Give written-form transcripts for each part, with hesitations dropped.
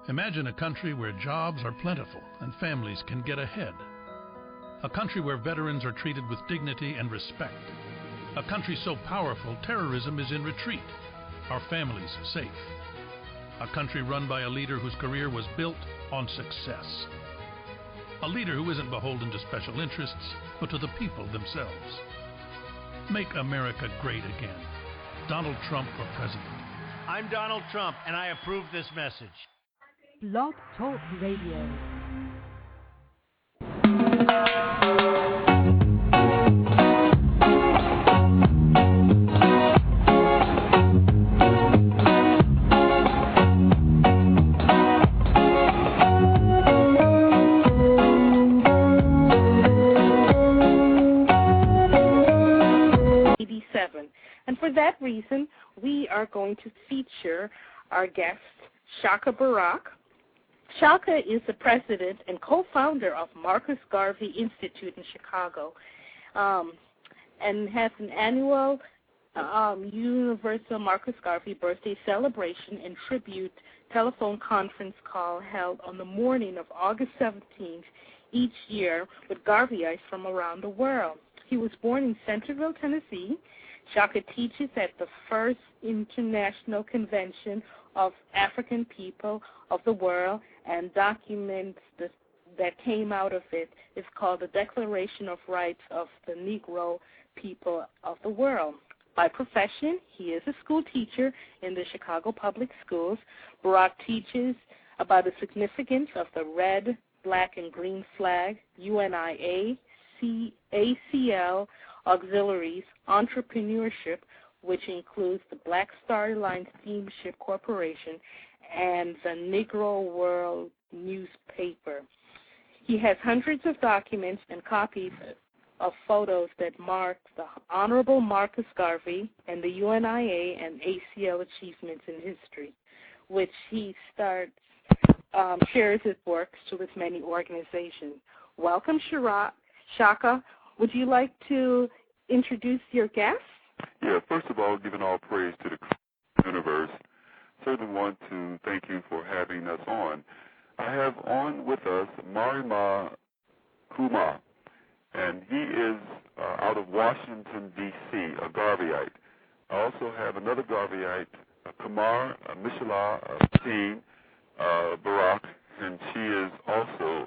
Imagine a country where jobs are plentiful and families can get ahead. A country where veterans are treated with dignity and respect. A country so powerful terrorism is in retreat, our families safe. A country run by a leader whose career was built on success. A leader who isn't beholden to special interests, but to the people themselves. Make America great again. Donald Trump for president. I'm Donald Trump, and I approve this message. Blog Talk Radio. And for that reason, we are going to feature our guest, Shaka Barack. Shaka is the president and co-founder of Marcus Garvey Institute in Chicago, and has an annual Universal Marcus Garvey birthday celebration and tribute telephone conference call held on the morning of August 17th each year with Garveyites from around the world. He was born in Centerville, Tennessee. Shaka teaches at the first International Convention of African People of the World, and documents that came out of it is called the Declaration of Rights of the Negro People of the World. By profession, he is a school teacher in the Chicago Public Schools. Barack teaches about the significance of the red, black, and green flag, UNIA, ACL, auxiliaries, entrepreneurship, which includes the Black Star Line Steamship Corporation and the Negro World newspaper. He has hundreds of documents and copies of photos that mark the Honorable Marcus Garvey and the UNIA and ACL achievements in history, which he shares his works to his many organizations. Welcome, Shaka. Would you like to introduce your guest? Yeah, first of all, giving all praise to the universe. Certainly want to thank you for having us on. I have on with us Marima Kumar, and he is out of Washington, D.C., a Garveyite. I also have another Garveyite, Kamar Mishala Teen Barack, and she is also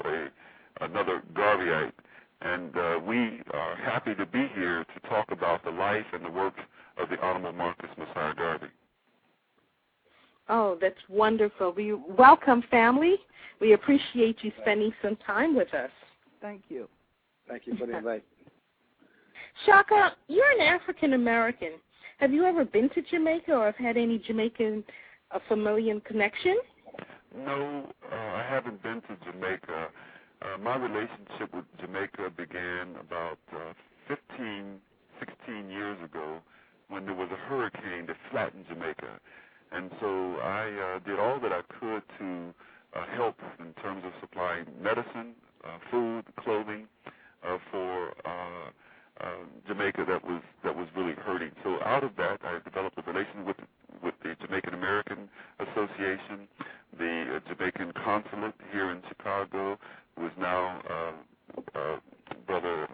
another Garveyite. And we are happy to be here to talk about the life and the work of the Honorable Marcus Messiah Garvey. Oh, that's wonderful. We welcome, family. We appreciate you spending some time with us. Thank you. Thank you for the invite. Shaka, you're an African-American. Have you ever been to Jamaica or have had any Jamaican familial connection? No, I haven't been to Jamaica. My relationship with Jamaica began about 16 years ago when there was a hurricane that flattened Jamaica. And so I did all that I could to help in terms of supplying medicine, food, clothing for Jamaica that was really hurting. So out of that, I developed a relationship with the Jamaican American Association, the Jamaican Consulate here in Chicago, who is now Brother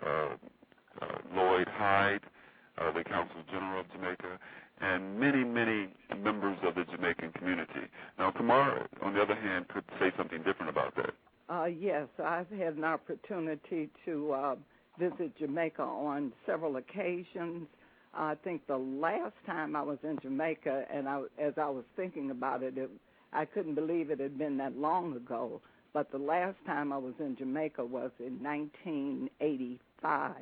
Lloyd Hyde, the Consul General of Jamaica, and many, many members of the Jamaican community. Now, Kamar, on the other hand, could say something different about that. Yes, I've had an opportunity to visit Jamaica on several occasions. I think the last time I was in Jamaica, and as I was thinking about it, I couldn't believe it had been that long ago, but the last time I was in Jamaica was in 1985.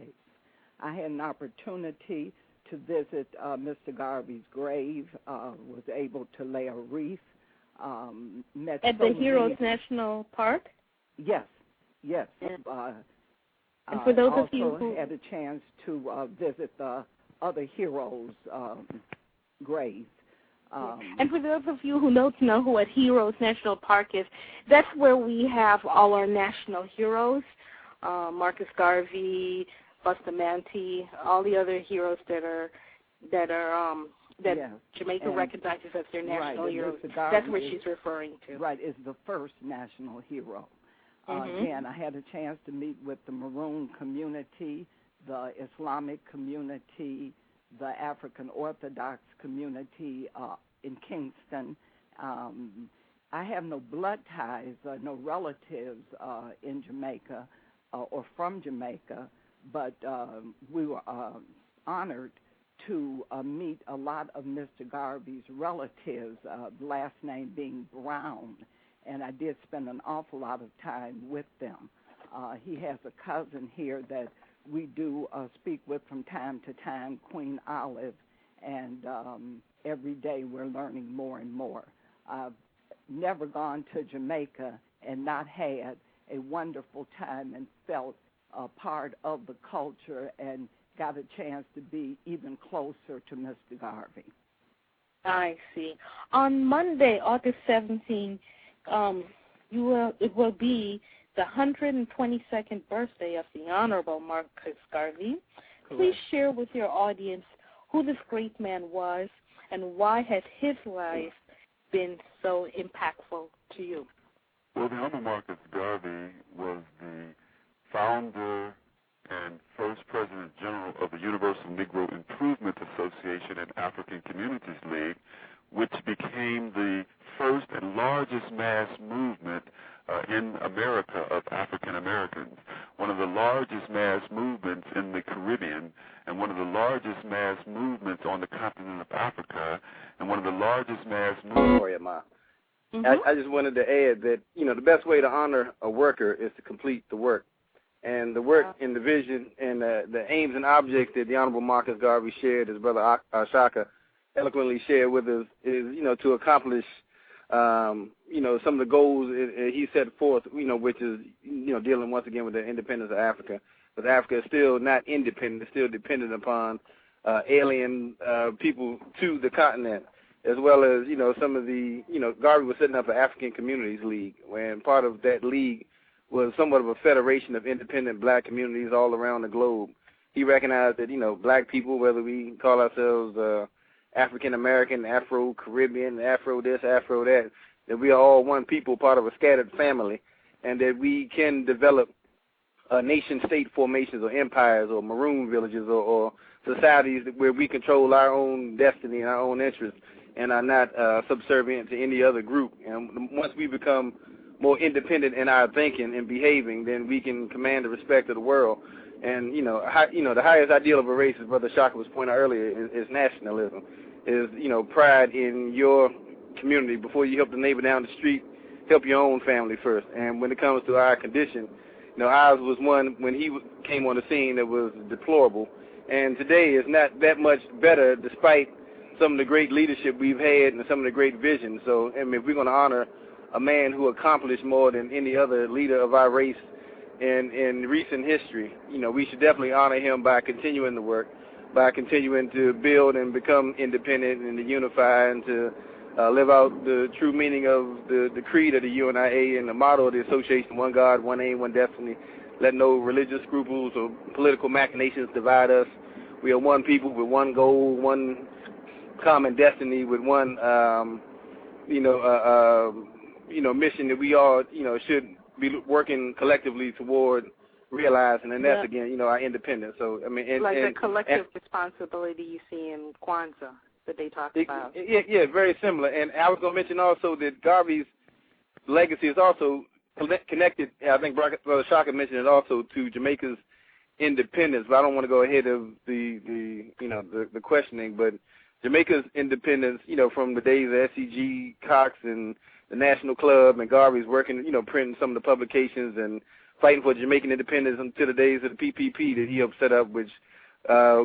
I had an opportunity to visit Mr. Garvey's grave, was able to lay a wreath. At the Heroes National Park? Yes. And for those of you who had a chance to visit the other heroes' graves. And for those of you who don't know what Heroes National Park is, that's where we have all our national heroes, Marcus Garvey, Bustamante, all the other heroes that are that yes. Jamaica And, recognizes as their national right, hero. Mr. That's Garvey what is, she's referring to. Right, is the first national hero. Again, I had a chance to meet with the Maroon community, the Islamic community, the African Orthodox community in Kingston. I have no blood ties, no relatives in Jamaica or from Jamaica, but we were honored to meet a lot of Mr. Garvey's relatives, last name being Brown, and I did spend an awful lot of time with them. He has a cousin here that we do speak with from time to time, Queen Olive, and every day we're learning more and more. I've never gone to Jamaica and not had a wonderful time and felt a part of the culture and got a chance to be even closer to Mr. Garvey. I see. On Monday, August 17th, it will be the 122nd birthday of the Honorable Marcus Garvey. Correct. Please share with your audience who this great man was and why has his life been so impactful to you. Well, the Honorable Marcus Garvey was the founder and first President General of the Universal Negro Improvement Association and African Communities League, which became the first and largest mass movement in America of African Americans, one of the largest mass movements in the Caribbean, and one of the largest mass movements on the continent of Africa, and one of the largest mass movements. I just wanted to add that, the best way to honor a worker is to complete the work. And the work and the vision and the aims and objects that the Honorable Marcus Garvey shared, his brother Shaka eloquently shared with us, is, to accomplish, some of the goals he set forth, which is, dealing once again with the independence of Africa. But Africa is still not independent. It's still dependent upon alien people to the continent, as well as, some of the, Garvey was setting up an African Communities League, and part of that league was somewhat of a federation of independent black communities all around the globe. He recognized that, black people, whether we call ourselves African-American, Afro-Caribbean, Afro this, Afro that we are all one people, part of a scattered family, and that we can develop nation-state formations or empires or maroon villages or societies where we control our own destiny and our own interests and are not subservient to any other group. And once we become more independent in our thinking and behaving, then we can command the respect of the world. And, the highest ideal of a race, as Brother Shaka was pointing out earlier, is nationalism, is, pride in your community. Before you help the neighbor down the street, help your own family first. And when it comes to our condition, ours was one when he came on the scene that was deplorable. And today is not that much better despite some of the great leadership we've had and some of the great vision. So, if we're going to honor a man who accomplished more than any other leader of our race in recent history, we should definitely honor him by continuing the work, by continuing to build and become independent and to unify and to live out the true meaning of the creed of the UNIA and the motto of the association, one God, one aim, one destiny. Let no religious scruples or political machinations divide us. We are one people with one goal, one common destiny, with one, mission that we all, should be working collectively toward realizing, and that's, again, our independence. So, the collective responsibility you see in Kwanzaa that they talk about. Yeah, very similar. And I was going to mention also that Garvey's legacy is also connected, I think Brother Shaka mentioned it also, to Jamaica's independence, but I don't want to go ahead of the questioning, but Jamaica's independence, from the days of SCG, Cox, and the National Club, and Garvey's working, printing some of the publications and fighting for Jamaican independence until the days of the PPP that he helped set up, which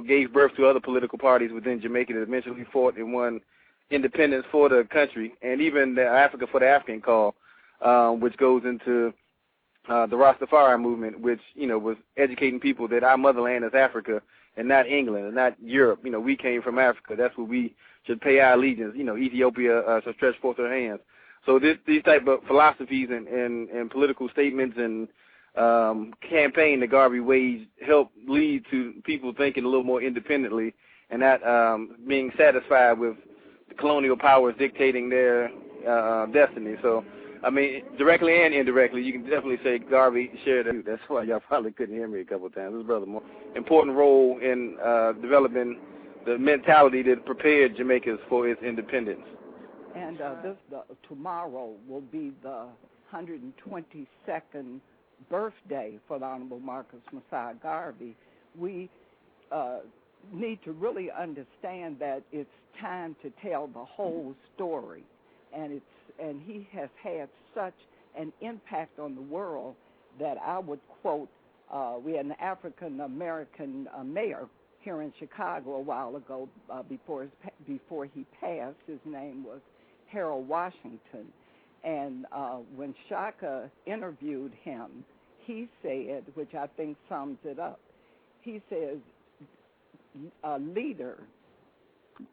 gave birth to other political parties within Jamaica that eventually fought and won independence for the country, and even the Africa for the African call, which goes into the Rastafari movement, which, was educating people that our motherland is Africa and not England and not Europe. We came from Africa. That's where we should pay our allegiance. Ethiopia should stretch forth their hands. So these type of philosophies and political statements and campaign that Garvey waged helped lead to people thinking a little more independently and not being satisfied with the colonial powers dictating their destiny. So, I mean, directly and indirectly, you can definitely say Garvey shared that. That's why y'all probably couldn't hear me a couple of times. His brother more important role in developing the mentality that prepared Jamaica for its independence. And tomorrow will be the 122nd birthday for the Honorable Marcus Messiah Garvey. We need to really understand that it's time to tell the whole story, and he has had such an impact on the world that I would quote, we had an African-American mayor here in Chicago a while ago before he passed. His name was Harold Washington. And when Shaka interviewed him, he said, which I think sums it up, he says, a leader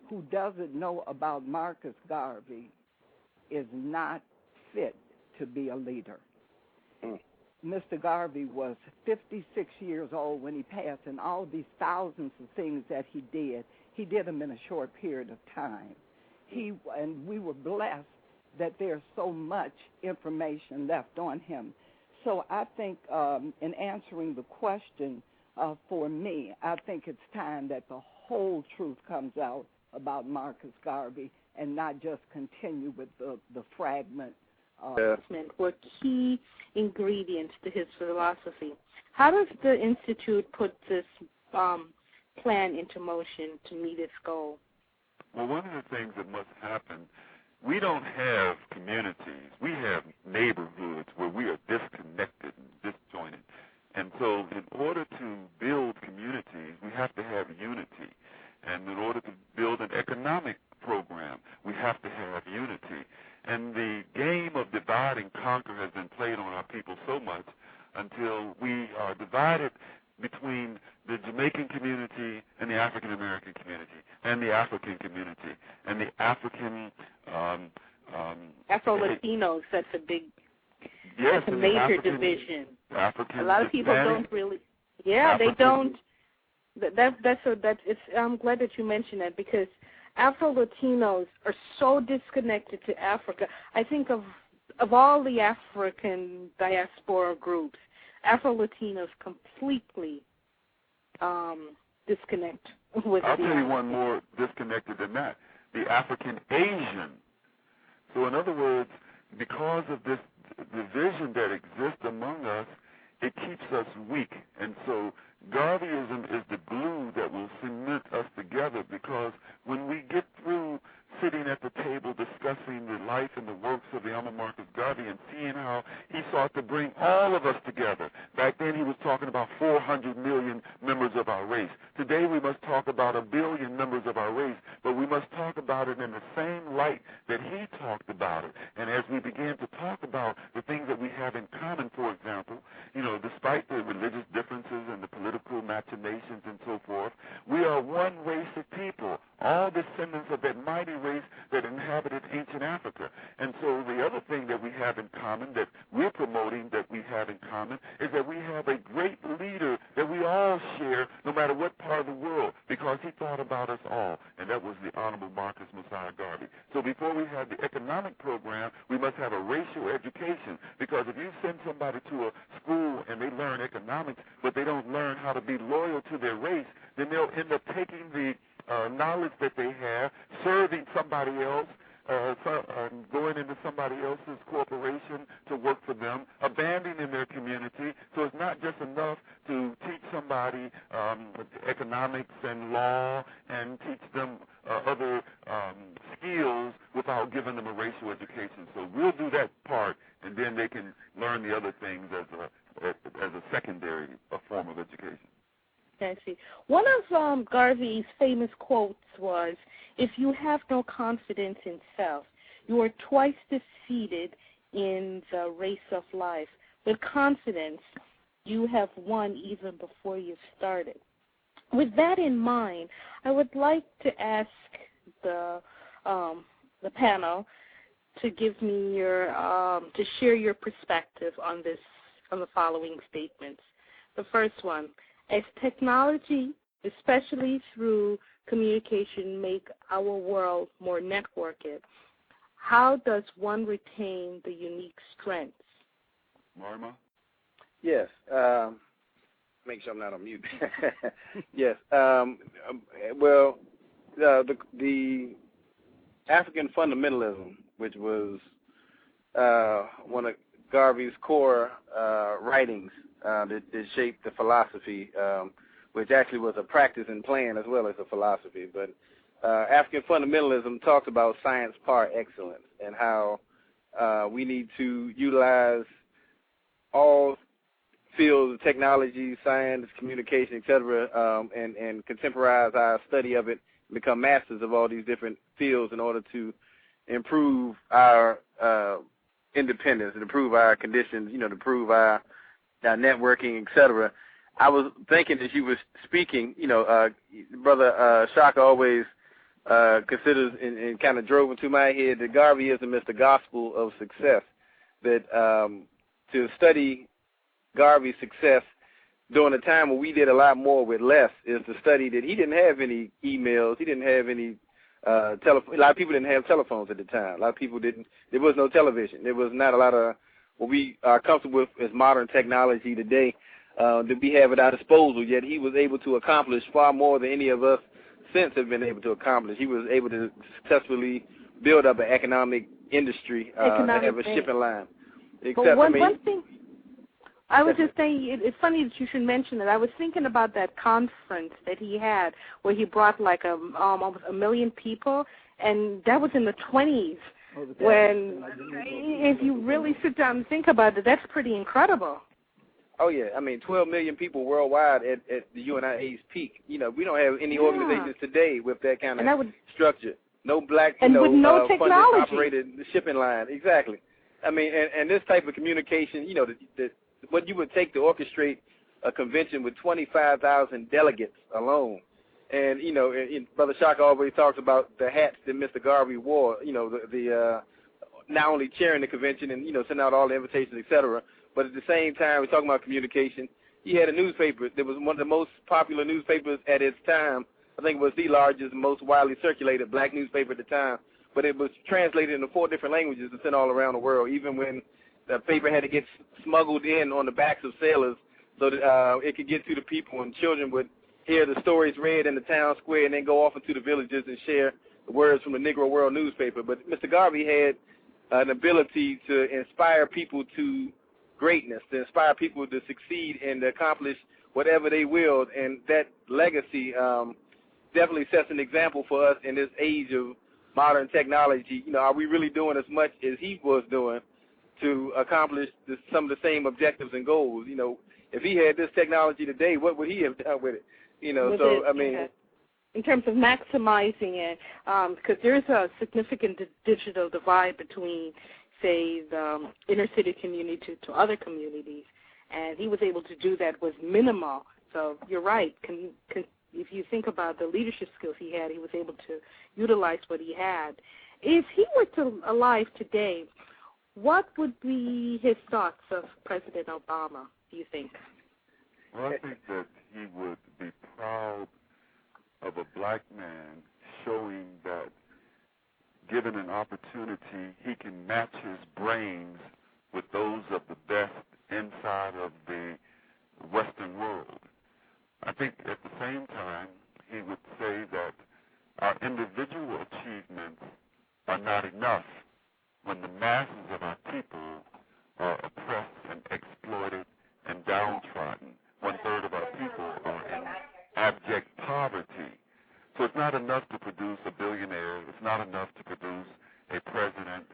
who doesn't know about Marcus Garvey is not fit to be a leader. Mr. Garvey was 56 years old when he passed, and all these thousands of things that he did them in a short period of time. And we were blessed that there's so much information left on him. So I think in answering the question for me, I think it's time that the whole truth comes out about Marcus Garvey and not just continue with the fragment. Were key ingredients to his philosophy. How does the Institute put this plan into motion to meet its goal? Well, one of the things that must happen, we don't have communities. We have neighborhoods where we are disconnected and disjointed. And so in order to build communities, we have to have unity. And in order to build an economic program, we have to have unity. And the game of divide and conquer has been played on our people so much until we are divided between the Jamaican community and the African American community and the African community and the African Afro-Latinos. That's a big, yes, that's a major division. African a lot of people Hispanic, don't really, they don't. I'm glad that you mentioned that, because Afro-Latinos are so disconnected to Africa. I think of all the African diaspora groups, Afro-Latinos completely disconnect with I'll tell you one more disconnected than that, the African Asian. So in other words, because of this division that exists among us, it keeps us weak. And so Garveyism is the glue that will cement us together, because when we get through sitting at the table discussing the life and the works of the Honorable Marcus Garvey and seeing how he sought to bring all of us together. Back then he was talking about 400 million members of our race. Today we must talk about 1 billion members of our race, but we must talk about it in the same light that he talked about it. And as we begin to talk about the things that we have in common, for example, despite the religious differences and the political machinations and so forth, we are one race of people, all descendants of that mighty race that inhabited ancient Africa. And so the other thing that we have in common, that we're promoting that we have in common, is that we have a great leader that we all share, no matter what part of the world, because he thought about us all, and that was the Honorable Marcus Messiah Garvey. So before we have the economic program, we must have a racial education, because if you send somebody to a school and they learn economics, but they don't learn how to be loyal to their race, then they'll end up taking the knowledge that they have, serving somebody else, going into somebody else's corporation to work for them, abandoning their community. So it's not just enough to teach somebody economics and law and teach them other skills without giving them a racial education. So we'll do that part, and then they can learn the other things as a secondary form of education. I see. One of Garvey's famous quotes was, "If you have no confidence in self, you are twice defeated in the race of life. With confidence, you have won even before you've started." With that in mind, I would like to ask the panel to give me to share your perspective on the following statements. The first one: as technology especially through communication, make our world more networked. How does one retain the unique strengths? Marma? Yes. Make sure I'm not on mute. Yes. Well, the African fundamentalism, which was one of Garvey's core writings that shaped the philosophy, which actually was a practice and plan as well as a philosophy. But African fundamentalism talks about science par excellence and how we need to utilize all fields of technology, science, communication, etc., and contemporize our study of it, and become masters of all these different fields in order to improve our independence and improve our conditions, to improve our networking, etc. I was thinking as you were speaking, Brother Shaka always considers and kind of drove into my head that Garveyism is the gospel of success, that to study Garvey's success during a time when we did a lot more with less is to study that he didn't have any emails, he didn't have any telephone. A lot of people didn't have telephones at the time. A lot of people didn't. There was no television. There was not a lot of what we are comfortable with as modern technology today that we have at our disposal. Yet he was able to accomplish far more than any of us since have been able to accomplish. He was able to successfully build up an economic industry, and have a shipping line. But one thing. I was just saying, it's funny that you should mention it. I was thinking about that conference that he had where he brought like almost 1 million people, and that was in the 20s. When, if you really sit down and think about it, that's pretty incredible. Oh, yeah. 12 million people worldwide at the UNIA's peak. We don't have any organizations today with that kind of structure. No black, and with no technology. Operated shipping line. Exactly. And this type of communication, what you would take to orchestrate a convention with 25,000 delegates alone. And, Brother Shaka always talks about the hats that Mr. Garvey wore, the not only chairing the convention and, sending out all the invitations, et cetera, but at the same time, we're talking about communication. He had a newspaper that was one of the most popular newspapers at its time. I think it was the largest, most widely circulated black newspaper at the time. But it was translated into 4 different languages and sent all around the world, even when the paper had to get smuggled in on the backs of sailors so that it could get to the people, and children would hear the stories read in the town square and then go off into the villages and share the words from the Negro World newspaper. But Mr. Garvey had an ability to inspire people to greatness, to inspire people to succeed and to accomplish whatever they willed, and that legacy definitely sets an example for us in this age of modern technology. Are we really doing as much as he was doing to accomplish some of the same objectives and goals? If he had this technology today, what would he have done with it? In terms of maximizing it, because there's a significant digital divide between, say, the inner city community to other communities, and he was able to do that with minimal. So you're right. If you think about the leadership skills he had, he was able to utilize what he had. If he were alive today, what would be his thoughts of President Obama, do you think? Well, I think that he would be proud of a black man showing that given an opportunity, he can match his brains with those of the best inside of the Western world. I think at the same time, he would say that our individual achievements are not enough when the masses of our people are oppressed and exploited and downtrodden. 1/3 of our people are in abject poverty. So it's not enough to produce a billionaire. It's not enough to produce a president,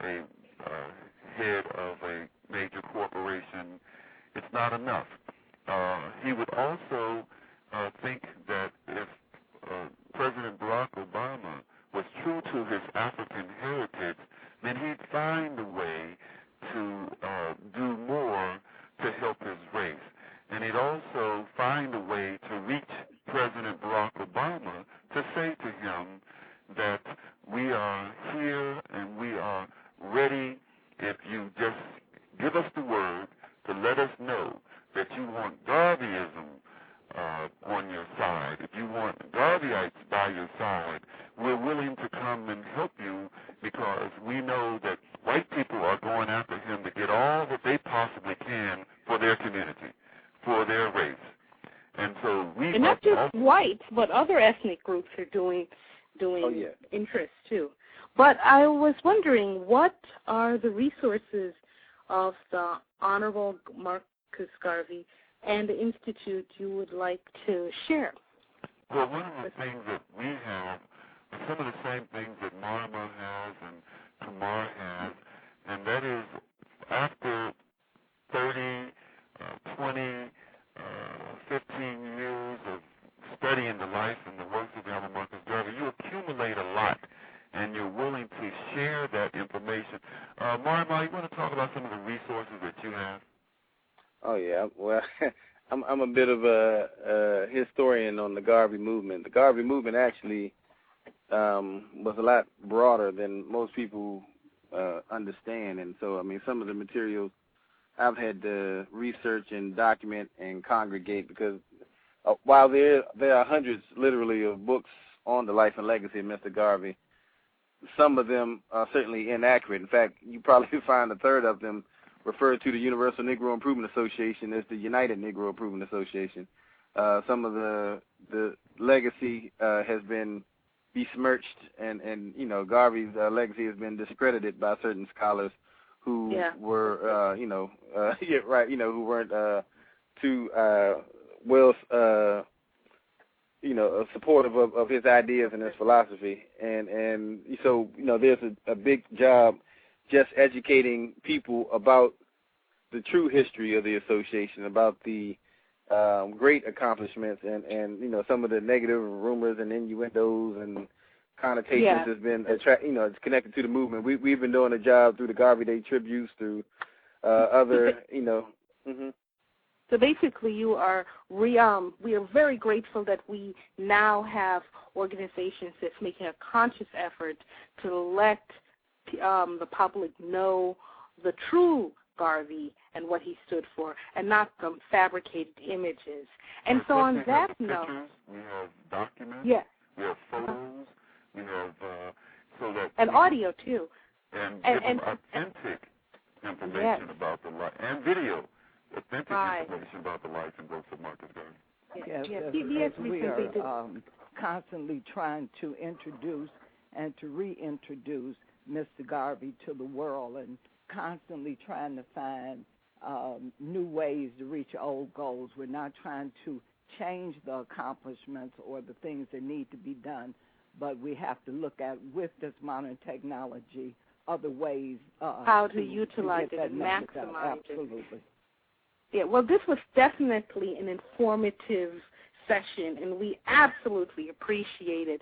a head of a major corporation. It's not enough. He would also think that if President Barack Obama was true to his African heritage, then he'd find a way to do more to help his race. And he'd also find a way to reach President Barack Obama to say to him that we are here and we are ready if you just give us the word to let us know that you want Garveyism on your side, all that they possibly can for their community, for their race. And so we and not just whites, but other ethnic groups are doing interests too. But I was wondering, what are the resources of the Honorable Marcus Garvey and the Institute you would like to share? Well, one of the things that we have, some of the same things that Marma has and Kamar has, and that is after 30, 20, 15 years of studying the life and the works of the Honorable Marcus Garvey, you accumulate a lot, and you're willing to share that information. Marma, you want to talk about some of the resources that you have? Oh, yeah. Well, I'm a bit of a historian on the Garvey movement. The Garvey movement actually was a lot broader than most people understand. And so, I mean, some of the materials I've had to research and document and congregate because while there are hundreds, literally, of books on the life and legacy of Mr. Garvey, some of them are certainly inaccurate. In fact, you probably find a third of them referred to the Universal Negro Improvement Association as the United Negro Improvement Association. Some of the legacy has been besmirched, and you know, Garvey's legacy has been discredited by certain scholars who were, who weren't too well, supportive of his ideas and his philosophy. And so, you know, there's a big job just educating people about the true history of the association, about the great accomplishments and, you know, some of the negative rumors and innuendos and connotations has been, it's connected to the movement. We've been doing a job through the Garvey Day tributes, through other, So basically, we are very grateful that we now have organizations that's making a conscious effort to let the public know the true Garvey and what he stood for, and not some fabricated images. And so on that note, we have documents, we have photos, we have so that and audio too, and authentic information about the life, and video, authentic information about the life and works of Marcus Garvey. Yes, we are constantly trying to introduce and to reintroduce Mr. Garvey to the world, and constantly trying to find new ways to reach old goals. We're not trying to change the accomplishments or the things that need to be done, but we have to look at, with this modern technology, other ways how to utilize it and maximize it. Absolutely. Yeah, well, this was definitely an informative session, and we absolutely appreciate it.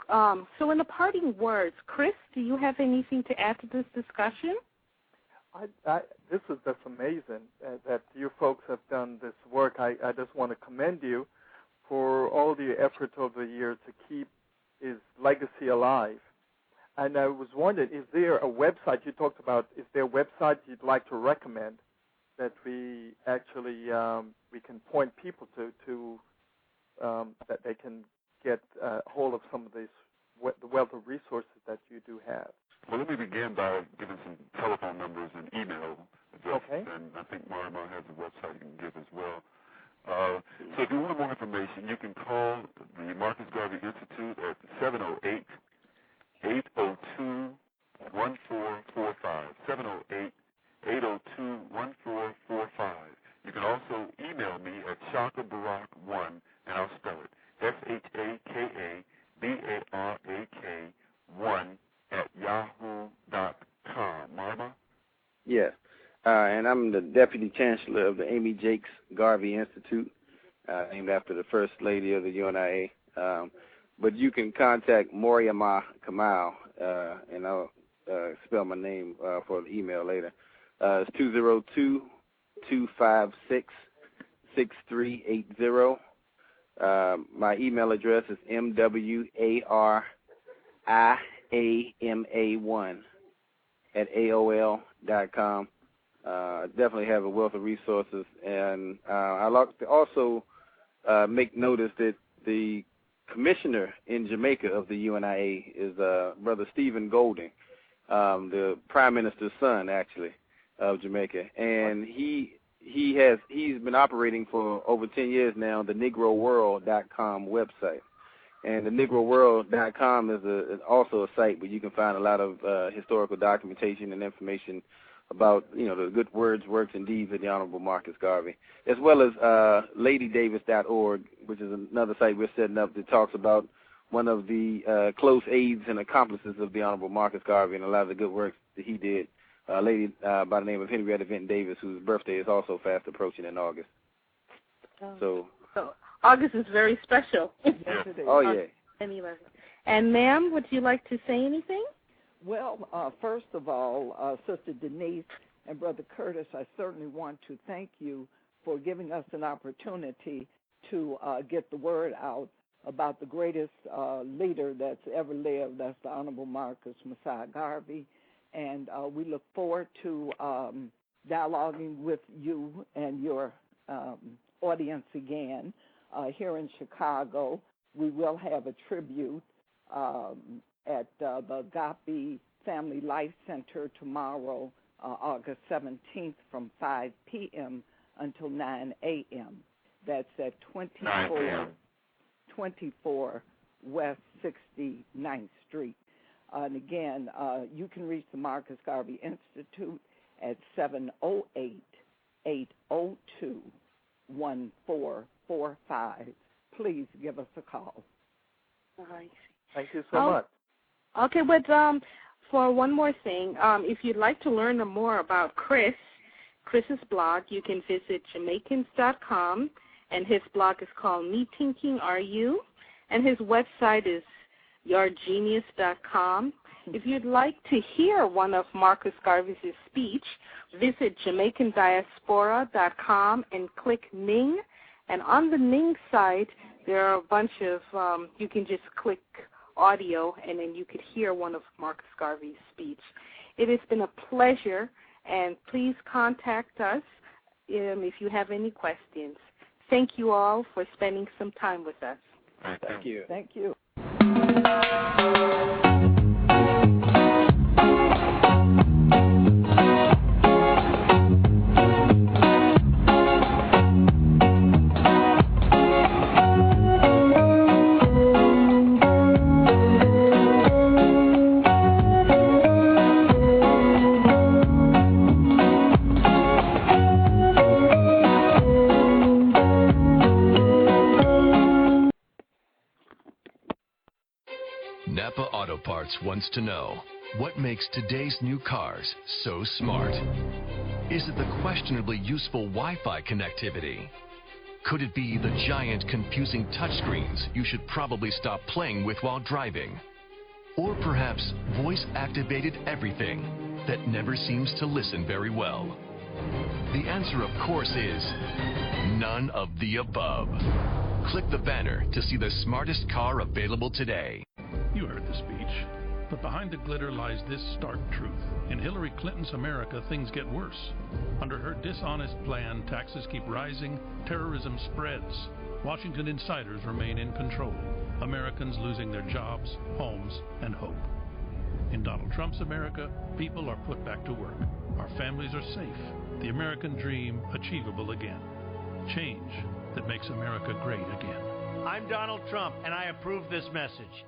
So in the parting words, Chris, do you have anything to add to this discussion? This is just amazing that you folks have done this work. I just want to commend you for all the effort over the years to keep his legacy alive. And I was wondering, is there a website you talked about? Is there a website you'd like to recommend that we actually we can point people to that they can get hold of some of these the wealth of resources that you do have? Well, let me begin by giving some telephone numbers and email addresses, and I think Marma has a website you can give as well. So if you want more information, you can call the Marcus Garvey Institute at 708-802-1445, 708-802-1445. You can also email me at shakabarak1, and I'll spell it, SHAKABARAK1 at yahoo.com. Marma? Yes. And I'm the Deputy Chancellor of the Amy Jakes Garvey Institute, named after the First Lady of the UNIA. But you can contact Moriama Kamal, and I'll spell my name for the email later. It's 202-256-6380. My email address is mwariama1@aol.com. Definitely have a wealth of resources, and I'd like to also make notice that the commissioner in Jamaica of the UNIA is Brother Stephen Golding, the Prime Minister's son, actually. of Jamaica, and he's been operating for over 10 years now the NegroWorld.com website. And the NegroWorld.com is also a site where you can find a lot of historical documentation and information about, the good words, works, and deeds of the Honorable Marcus Garvey, as well as LadyDavis.org, which is another site we're setting up that talks about one of the close aides and accomplices of the Honorable Marcus Garvey and a lot of the good work that he did, a lady by the name of Henrietta Vinton Davis, whose birthday is also fast approaching in August. So August is very special. Yes, it is. Oh, yeah. And, ma'am, would you like to say anything? Well, first of all, Sister Denise and Brother Curtis, I certainly want to thank you for giving us an opportunity to get the word out about the greatest leader that's ever lived. That's the Honorable Marcus Messiah Garvey. And we look forward to dialoguing with you and your audience again here in Chicago. We will have a tribute at the Agape Family Life Center tomorrow, August 17th from 5 p.m. until 9 a.m. That's at 24 West 69th Street. And again, you can reach the Marcus Garvey Institute at 708-802-1445. Please give us a call. Thank you so much. Okay, but for one more thing, if you'd like to learn more about Chris's blog, you can visit Jamaicans.com, and his blog is called Me Thinking Are You, and his website is YourGenius.com. If you'd like to hear one of Marcus Garvey's speech, visit JamaicanDiaspora.com and click Ning. And on the Ning site, there are a bunch of, you can just click audio, and then you could hear one of Marcus Garvey's speech. It has been a pleasure, and please contact us if you have any questions. Thank you all for spending some time with us. Thank you. Thank you. Wants to know, what makes today's new cars so smart? Is it the questionably useful Wi-Fi connectivity? Could it be the giant, confusing touchscreens you should probably stop playing with while driving? Or perhaps voice-activated everything that never seems to listen very well? The answer, of course, is none of the above. Click the banner to see the smartest car available today. You heard the speech. But behind the glitter lies this stark truth. In Hillary Clinton's America, things get worse. Under her dishonest plan, taxes keep rising, terrorism spreads. Washington insiders remain in control. Americans losing their jobs, homes, and hope. In Donald Trump's America, people are put back to work. Our families are safe. The American dream achievable again. Change that makes America great again. I'm Donald Trump, and I approve this message.